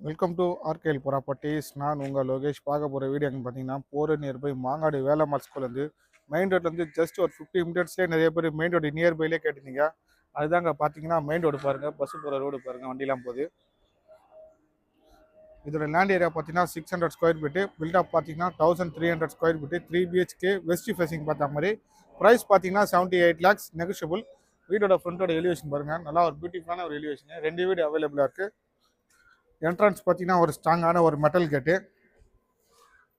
Welcome to ஆர்கேஎல் properties. நான் உங்கள் லோகேஷ். பார்க்க போகிற வீடியோ பார்த்தீங்கன்னா போர் நியர்பை மாங்காடு வேலம்மாள் ஸ்கூல்லேருந்து மெயின் ரோட்லேருந்து ஜஸ்ட் ஒரு 50 மினிட்ஸ்லேயே நிறைய பேர் மெயின் ரோடு நியர்பைலேயே கேட்டிருந்தீங்க. அதுதாங்க பார்த்தீங்கன்னா மெயின் ரோடு பாருங்கள், பஸ்ஸு போகிற ரோடு பாருங்கள், வண்டிலாம் போகுது. இதோட லேண்ட் ஏரியா பார்த்தீங்கன்னா 600 ஸ்கொயர் ஃபீட்டு, பில்டப் பார்த்தீங்கன்னா 1300 square feet, 3 BHK west facing பார்த்த மாதிரி. ப்ரைஸ் பார்த்தீங்கன்னா 78 lakhs நெகோஷியபிள். வீடோட ஃப்ரண்ட்டோட எலிவேஷன் பாருங்கள், நல்லா ஒரு பியூட்டிஃபுல்லான ஒரு எலிவேஷன். 2 வீடு அவைலபிளாக இருக்குது. என்ட்ரன்ஸ் பார்த்தீங்கன்னா ஒரு ஸ்ட்ராங்கான ஒரு மெட்டல் கேட்டு.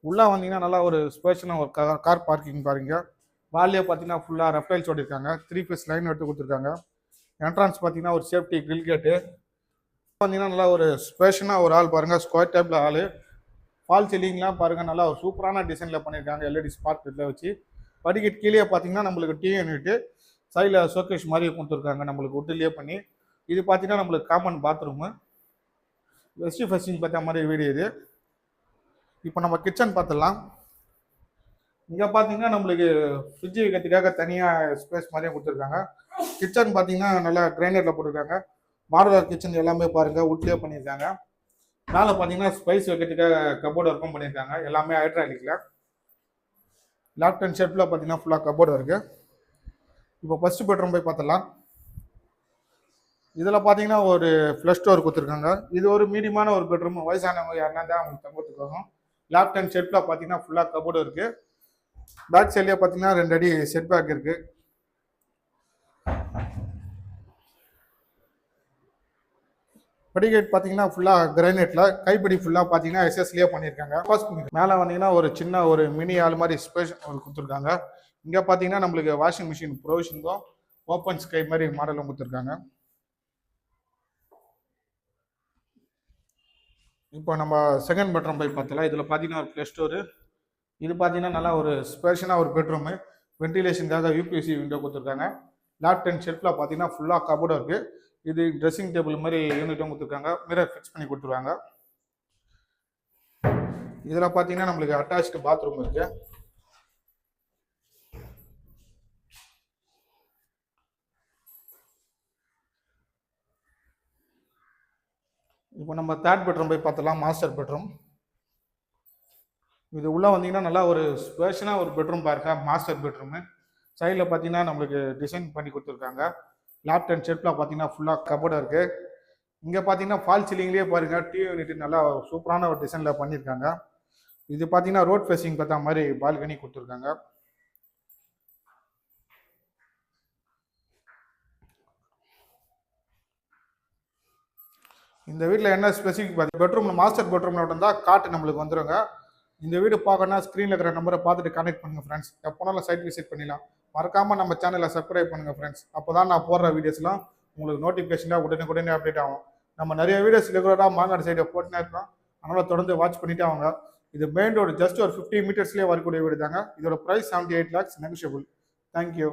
உள்ளே வந்தீங்கன்னா நல்லா ஒரு ஸ்பேஷனாக ஒரு கார் பார்க்கிங் பாருங்க. வால்லே பார்த்தீங்கன்னா ஃபுல்லாக ரெப்டைல்ஸ் ஓட்டிருக்காங்க. 3 ஃபேஸ் லைன் எடுத்து கொடுத்துருக்காங்க. என்ட்ரன்ஸ் பார்த்தீங்கன்னா ஒரு சேஃப்டி கிரில் கேட்டு. பார்த்தீங்கன்னா நல்லா ஒரு ஸ்பேஷனாக ஒரு ஆள் பாருங்கள், ஸ்கொயர் டைப்பில் ஆள். ஃபால் சீலிங்லாம் பாருங்கள், நல்லா ஒரு சூப்பரான டிசைனில் பண்ணியிருக்காங்க. எல்இடி ஸ்பார்க் இதில் வச்சு. படிக்கட்டு கீழே பார்த்தீங்கன்னா நம்மளுக்கு டிவி யூனிட்டு, சைடில் ஷோகேஸ் மாதிரி கொடுத்துருக்காங்க நம்மளுக்கு உட்டுலேயே பண்ணி. இது பார்த்தீங்கன்னா நம்மளுக்கு காமன் பாத்ரூமு. வெஸ்ட் ஃபேசிங் பார்த்த மாதிரி வீடு இது. இப்போ நம்ம கிச்சன் பார்த்துடலாம். இங்கே பார்த்தீங்கன்னா நம்மளுக்கு ஃப்ரிட்ஜ் வைக்கிறதுக்காக தனியாக ஸ்பேஸ் மாதிரியே கொடுத்துருக்காங்க. கிச்சன் பார்த்தீங்கன்னா நல்லா கிரைண்டரில் போட்டிருக்காங்க. மாடுலர் கிச்சன் எல்லாமே பாருங்கள் உட்லேயே பண்ணியிருக்காங்க. மேலே பார்த்தீங்கன்னா ஸ்பைஸ் வைக்கிறதுக்காக கபோர்டு ஒர்க்கும் பண்ணியிருக்காங்க. எல்லாமே ஹைட்ராலிக்கில். லெஃப்ட் ஹேண்ட் ஷெல்ஃபில் பார்த்தீங்கன்னா ஃபுல்லாக கபோர்டு இருக்குது. இப்போ ஃபஸ்ட்டு பெட்ரூம் போய் பார்த்துடலாம். இதில் பார்த்தீங்கன்னா ஒரு ஃப்ளஷ் டோர் கொடுத்துருக்காங்க. இது ஒரு மீடியமான ஒரு பெட்ரூம். வயசானவங்க யாருனா தான் அவங்களுக்கு தங்கத்துக்கு வரும். லெஃப்ட் ஹேண்ட் ஷெல்ஃபில் பார்த்தீங்கன்னா ஃபுல்லாக கபோர்டு இருக்குது. பேக் சைட்லேயே பார்த்தீங்கன்னா 2 அடி செட் பேக் இருக்குது. படிக்கேட் பார்த்தீங்கன்னா ஃபுல்லாக கிரானைட்டில், கைப்பிடி ஃபுல்லாக பார்த்தீங்கன்னா எஸ்எஸ்லேயே பண்ணியிருக்காங்க. மேலே வந்தீங்கன்னா ஒரு சின்ன ஒரு மினி ஆள் மாதிரி ஸ்பேஸ் கொடுத்துருக்காங்க. இங்கே பார்த்தீங்கன்னா நம்மளுக்கு வாஷிங் மிஷின் ப்ரொவிஷனுக்கும் ஓப்பன் ஸ்கை மாதிரி மாடலும் கொடுத்துருக்காங்க. இப்போ நம்ம செகண்ட் பெட்ரூம் போய் பார்த்தலாம். இதில் பார்த்தீங்கன்னா ஒரு ப்ளே ஸ்டோரு. இது பார்த்தீங்கன்னா நல்லா ஒரு ஸ்பேஷனாக ஒரு பெட்ரூமு. வென்டிலேஷனுக்காக யூபிஎஸ்சி விண்டோ கொடுத்துருக்காங்க. லெஃப்ட் ஹேண்ட் ஷெல்ஃபில் பார்த்தீங்கன்னா ஃபுல்லாக கபோர்டு இருக்குது. இது ட்ரெஸ்ஸிங் டேபிள் மாதிரி யூனிட்டும் கொடுத்துருக்காங்க. மிரர் ஃபிக்ஸ் பண்ணி கொடுத்துருவாங்க. இதில் பார்த்தீங்கன்னா நம்மளுக்கு அட்டாச்சு பாத்ரூம் இருக்குது. இப்போ நம்ம தேர்ட் பெட்ரூம் போய் பார்த்தலாம். Master bedroom. இது உள்ளே வந்தீங்கன்னா நல்லா ஒரு ஸ்பேஷனாக ஒரு பெட்ரூம் பாருங்க. Master bedroom. சைடில் பார்த்தீங்கன்னா நம்மளுக்கு டிசைன் பண்ணி கொடுத்துருக்காங்க. லெஃப்ட் ஹேண்ட் ஷெல்ஃபில் பார்த்தீங்கன்னா ஃபுல்லாக கபோர்டு இருக்குது. இங்கே பார்த்தீங்கன்னா ஃபால் சீலிங்லேயே பாருங்கள் டிவி யூனிட் நல்லா சூப்பரான ஒரு டிசைனில் பண்ணியிருக்காங்க. இது பார்த்தீங்கன்னா ரோட் ஃபேஸிங் பார்த்தா மாதிரி பால்கனி கொடுத்துருக்காங்க. இந்த வீட்டில் என்ன ஸ்பெசிஃபிக் பார்த்து பெட்ரூம் மாஸ்டர் பெட்ரூமில் இருந்தால் காட்டு நம்மளுக்கு வந்துடுங்க. இந்த வீடு பார்க்கணுன்னா ஸ்க்ரீனில் இருக்கிற நம்பரை பார்த்துட்டு கனெக்ட் பண்ணுங்கள் ஃப்ரெண்ட்ஸ். எப்போனாலும் சைட் விசிட் பண்ணிடலாம். மறக்காமல் நம்ம சேனலை சப்ஸ்கிரைப் பண்ணுங்கள் ஃப்ரெண்ட்ஸ். அப்போ தான் நான் போடுற வீடியோஸ்லாம் உங்களுக்கு நோட்டிஃபிகேஷனாக உடனே அப்டேட் ஆகும். நம்ம நிறைய வீடியோஸ் ரெகுலராக மாங்காடு சைடை போட்டுனே இருக்கோம். அதனால் தொடர்ந்து வாட்ச் பண்ணிட்டு அவங்க. இது மெயின் ரோடு ஜஸ்ட் ஒரு 50 மீட்டர்ஸ்லேயே வரக்கூடிய வீடு தாங்க. இதோட ப்ரைஸ் 78 lakhs நெகோஷியபிள். தேங்க்யூ.